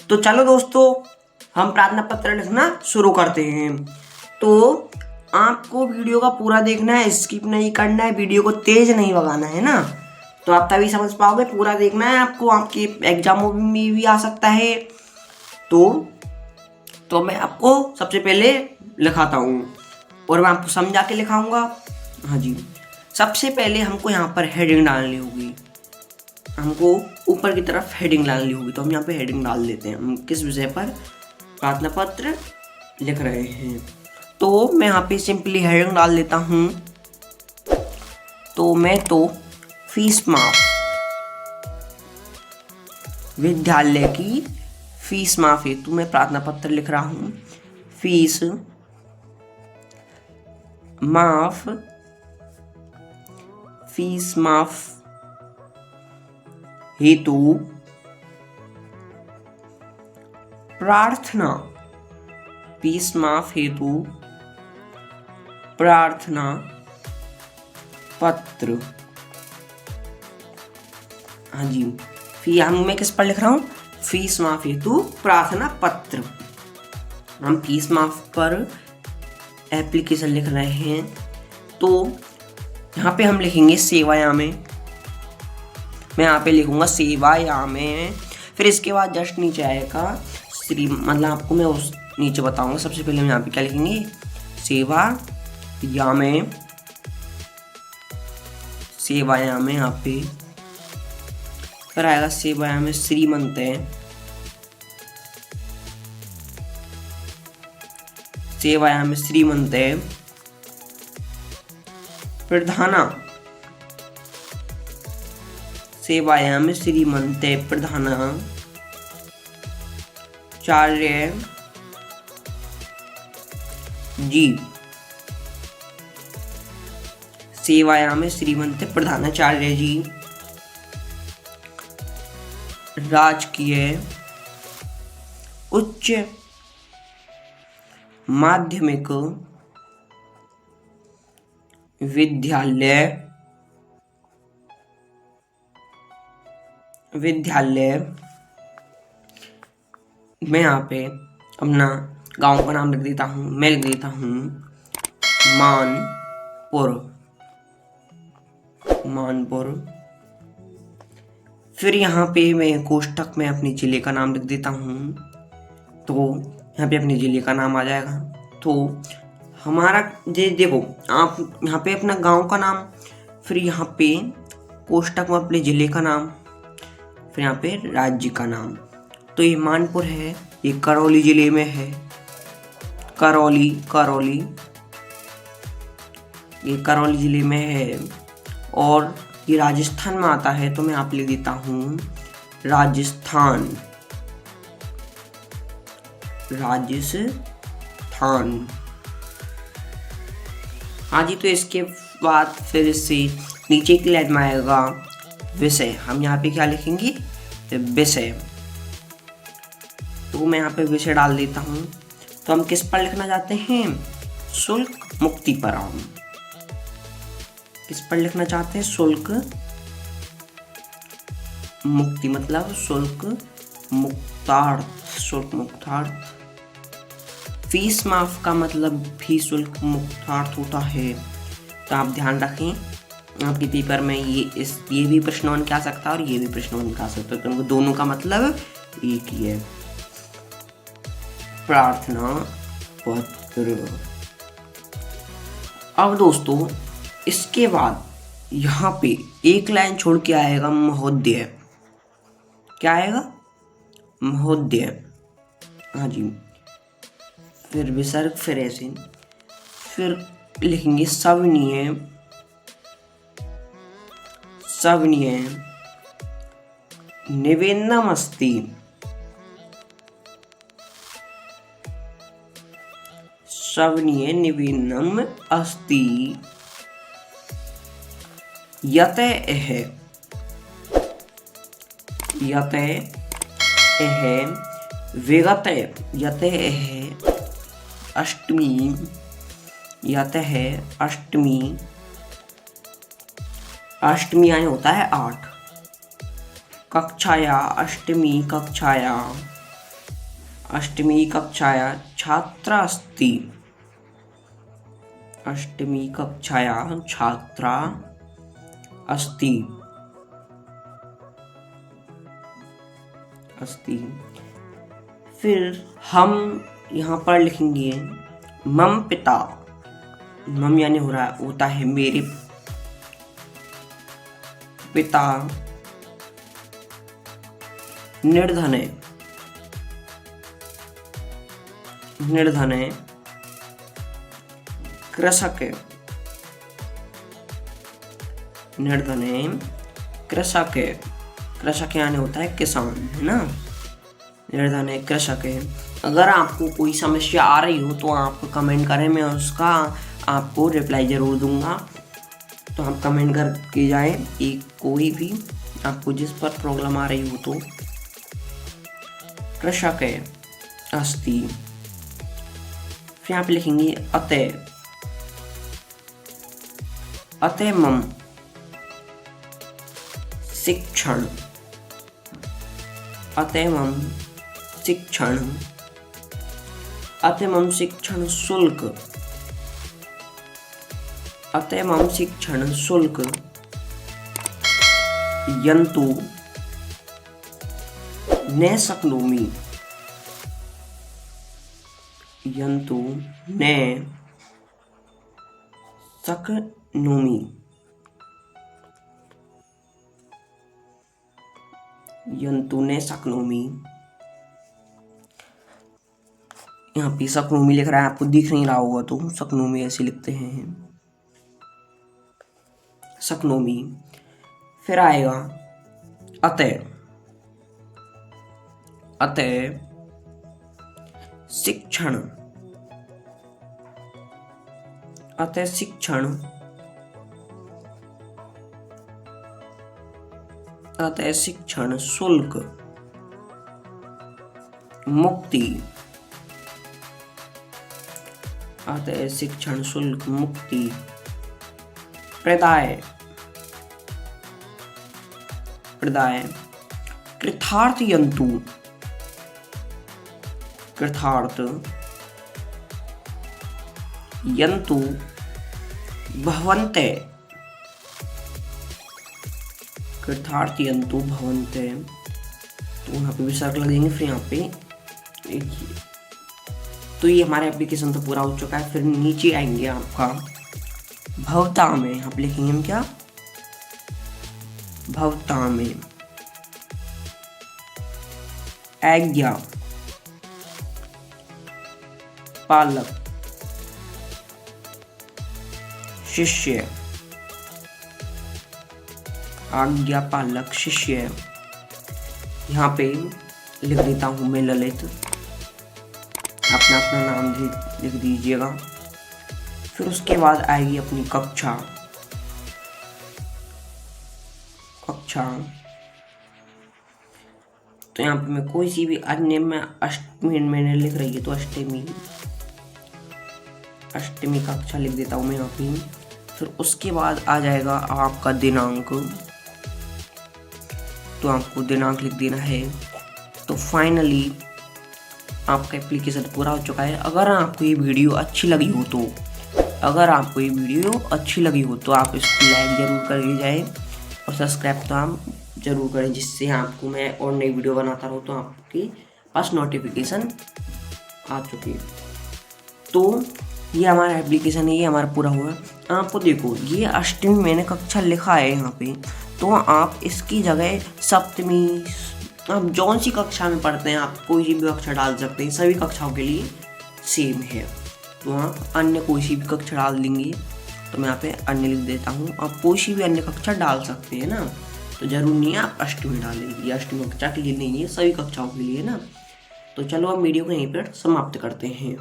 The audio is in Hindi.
तो चलो दोस्तों, हम प्रार्थना पत्र लिखना शुरू करते हैं। तो आपको वीडियो का पूरा देखना है, स्किप नहीं करना है, वीडियो को तेज नहीं भगाना है ना, तो आप तभी समझ पाओगे। पूरा देखना है आपको, आपके एग्जामों में भी आ सकता है। तो मैं आपको सबसे पहले लिखाता हूँ और मैं आपको समझा के लिखाऊंगा। हाँ जी, सबसे पहले हमको यहाँ पर हेडिंग डालनी होगी, हमको ऊपर की तरफ हेडिंग डालनी होगी। तो हम यहाँ पे हेडिंग डाल देते हैं, हम किस विषय पर प्रार्थना पत्र लिख रहे हैं। तो मैं यहाँ पे सिंपली हेडिंग डाल देता हूँ। तो मैं तो फीस माफ, विद्यालय की फीस माफ हेतु मैं प्रार्थना पत्र लिख रहा हूँ। फीस माफ, फीस माफ हेतु प्रार्थना, फीस माफ हेतु प्रार्थना पत्र। हाँ जी, मैं किस पर लिख रहा हूँ? फीस माफ हेतु प्रार्थना पत्र। हम फीस माफ पर एप्लीकेशन लिख रहे हैं। तो यहाँ पे हम लिखेंगे सेवायामें, मैं यहाँ पे लिखूंगा सेवायामें। फिर इसके बाद जस्ट नीचे आएगा श्री, मतलब आपको मैं उस नीचे बताऊंगा। सबसे पहले हम यहाँ पे क्या लिखेंगे? सेवायामें, सेवायामें यहाँ पे। फिर आएगा सेवायामें श्रीमंत है, सेवायामें श्रीमंत है प्रधाना, सेवायामें श्रीमंत प्रधाना चार्य जी, सेवायामें श्रीमंत प्रधानाचार्य जी राजकीय उच्च माध्यमिक विद्यालय, मैं यहाँ पे अपना गांव का नाम लिख देता हूँ। मैं लिख देता हूँ मानपुर। फिर यहाँ पे मैं कोष्ठक में अपने जिले का नाम लिख देता हूँ। तो यहाँ पे अपने जिले का नाम आ जाएगा। तो हमारा देखो, आप यहाँ पे अपना गांव का नाम, फिर यहाँ पे कोष्ठक में अपने जिले का नाम, फिर यहाँ पे राज्य का नाम। तो ये मानपुर है, ये करौली जिले में है। करौली ये करौली जिले में है और ये राजस्थान में आता है। तो मैं आप लिख देता हूँ राजस्थान। हाँ जी, तो इसके बाद फिर से नीचे की लाइन में आएगा विषय। हम यहाँ पे क्या लिखेंगे? विषय। तो मैं यहाँ पे विषय डाल देता हूँ। तो हम किस पर लिखना चाहते हैं? शुल्क मुक्ति पर। हम किस पर लिखना चाहते हैं? शुल्क मुक्ति, मतलब शुल्क मुक्तार्थ। फीस माफ का मतलब भी शुल्क मुक्तार्थ होता है। तो आप ध्यान रखें, आपके पेपर में ये भी प्रश्न बन के आ सकता है और ये भी प्रश्न बन के आ सकता है। तो दोनों का मतलब एक ही है। प्रार्थना पत्र। अब दोस्तों, इसके बाद यहाँ पे एक लाइन छोड़ के आएगा महोदय। क्या आएगा? महोदय। हाँ जी, फिर विसर्ग, फिर ऐसे, फिर लिखेंगे सविनीय, निवेदनम अस्ति, सविनीय निवेदनम अस्ति यतः विगते अष्टमी यानी होता है 8, कक्षाया, अष्टमी कक्षाया अष्टमी कक्षाया छात्रा अस्ति। अष्टमी कक्षाया छात्रा अस्ति। अस्ति। फिर हम यहाँ पर लिखेंगे मम पिता। मम यानी होता है मेरे पिता निर्धने। निर्धने कृषक। निर्धने कृषक। कृषक यानी होता है किसान, है ना। निर्धने कृषक है। अगर आपको कोई समस्या आ रही हो तो आप कमेंट करें, मैं उसका आपको रिप्लाई ज़रूर दूंगा। तो आप कमेंट करके जाए एक कोई भी आपको जिस पर प्रॉब्लम आ रही हो तो। कृषक है अस्ति। फिर आप लिखेंगे अतः। अतः मम शिक्षण। अतः मम शिक्षण। अतः मम शिक्षण शुल्क। अतः मम शिक्षण शुल्क यन्तु न शक्नोमि। यन्तु न शक्नोमि। यन्तु न शक्नोमि। यहाँ पे शक्नोमि लिख रहा है, आपको दिख नहीं रहा होगा तो शक्नोमि ऐसे लिखते हैं। शक्नोमि। फिर आएगा अतः। अतः शिक्षण। अतः शिक्षण। अतः शिक्षण शुल्क मुक्ति। अतः शिक्षण शुल्क मुक्ति प्रदाय। प्रदाय कृतार्थ यन्तु। कृतार्थ यन्तु भवन्ते। कृतार्थ यन्तु भवन्ते। तो यहाँ पे भी सर्कल लग जाएंगे। फिर यहाँ पे देखिए, तो ये हमारा एप्लीकेशन तो पूरा हो चुका है। फिर नीचे आएंगे आपका भवता में। यहाँ पे लिखेंगे हम क्या, भवता में आज्ञा पालक शिष्य। आज्ञा पालक शिष्य। यहाँ पे लिख देता हूँ मैं ललित। अपना अपना नाम लिख दीजिएगा। फिर उसके बाद आएगी अपनी कक्षा। कक्षा तो यहाँ पे मैं कोई सी भी अन्य में अष्टमी मैंने लिख रही है तो अष्टमी। अष्टमी कक्षा लिख देता हूँ मैं यहाँ पे। फिर उसके बाद आ जाएगा आपका दिनांक। तो आपको दिनांक लिख देना है। तो फाइनली आपका एप्लीकेशन पूरा हो चुका है। अगर आपको ये वीडियो अच्छी लगी हो तो आप इसको लाइक जरूर करके जाए और सब्सक्राइब तो आप जरूर करें, जिससे आपको मैं और नई वीडियो बनाता रहूँ तो आपके पास नोटिफिकेशन आ चुकी है। तो ये हमारा एप्लीकेशन है, ये हमारा पूरा हुआ। आपको देखो ये अष्टमी मैंने कक्षा लिखा है यहाँ पे, तो आप इसकी जगह सप्तमी, आप जौन सी कक्षा में पढ़ते हैं आप कोई सी भी कक्षा डाल सकते हैं। सभी कक्षाओं के लिए सेम है। तो आप अन्य कोई सी भी कक्षा डाल देंगे। तो मैं यहाँ पे अन्य लिख देता हूँ। आप कोई सी भी अन्य कक्षा डाल सकते हैं ना। तो जरूर नहीं है आप अष्टमी डालें। ये अष्टमी कक्षा के लिए नहीं है, सभी कक्षाओं के लिए ना। तो चलो हम वीडियो को यहीं पर समाप्त करते हैं।